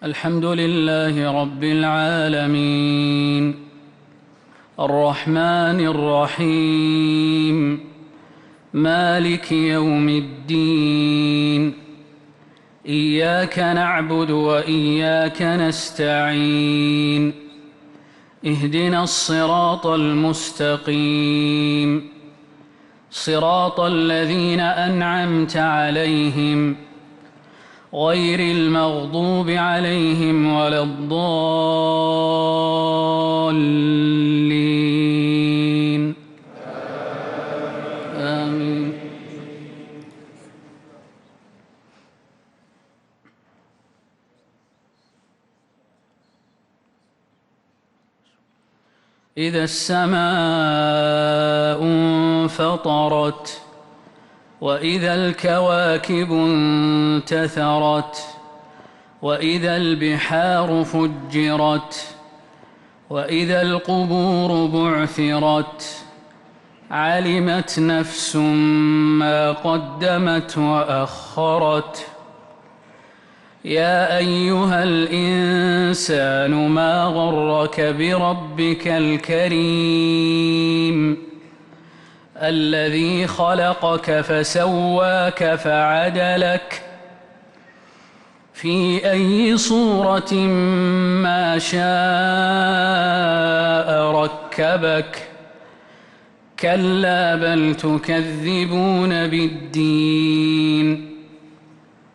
الحمد لله رب العالمين الرحمن الرحيم مالك يوم الدين إياك نعبد وإياك نستعين اهدنا الصراط المستقيم صراط الذين أنعمت عليهم غير المغضوب عليهم ولا الضالين آمين. إذا السماء انفطرت وإذا الكواكب انتثرت وإذا البحار فجرت وإذا القبور بعثرت علمت نفس ما قدمت وأخرت يا أيها الإنسان ما غرك بربك الكريم الذي خلقك فسواك فعدلك في أي صورة ما شاء ركبك كلا بل تكذبون بالدين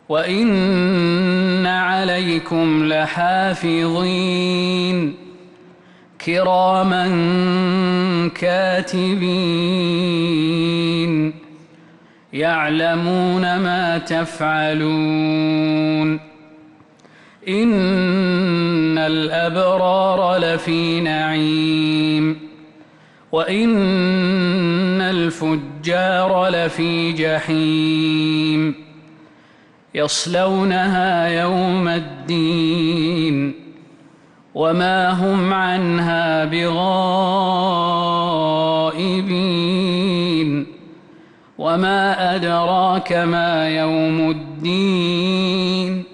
وإن عليكم لحافظين كراما كاتبين يعلمون ما تفعلون إن الأبرار لفي نعيم وإن الفجار لفي جحيم يصلونها يوم الدين وما هم عنها بغائبين وما أدراك ما يوم الدين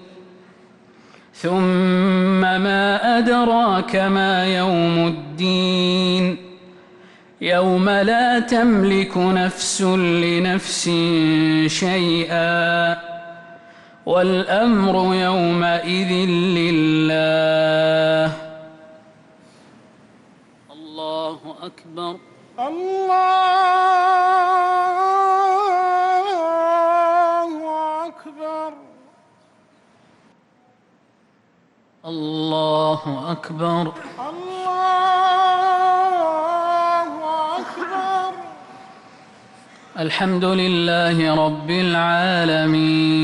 ثم ما أدراك ما يوم الدين يوم لا تملك نفس لنفس شيئا والأمر يومئذ لله. الله أكبر. الله أكبر. الله أكبر. الله أكبر. الحمد لله رب العالمين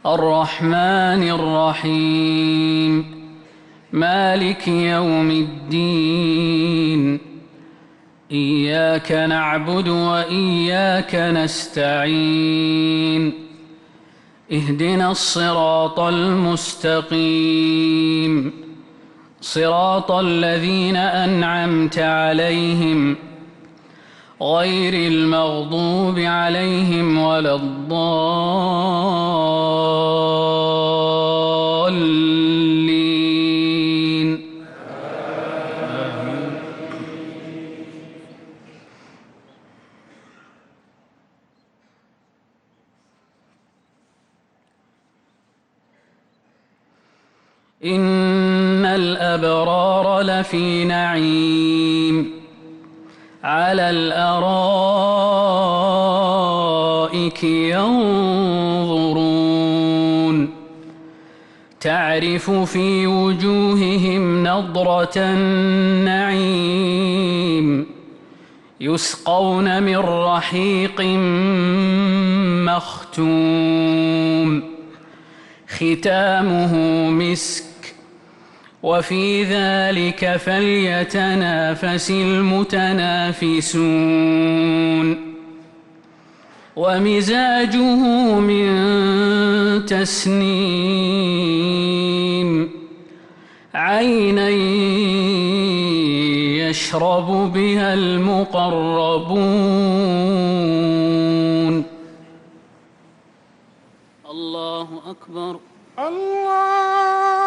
الرحمن الرحيم مالك يوم الدين إياك نعبد وإياك نستعين اهدنا الصراط المستقيم صراط الذين أنعمت عليهم غير المغضوب عليهم ولا الضالين. إن الأبرار لفي نعيم على الأرائك ينظرون تعرف في وجوههم نضرة النعيم يسقون من رحيق مختوم ختامه مسك وفي ذلك فليتنافس المتنافسون ومزاجه من تسنيم عينا يشرب بها المقربون. الله أكبر. الله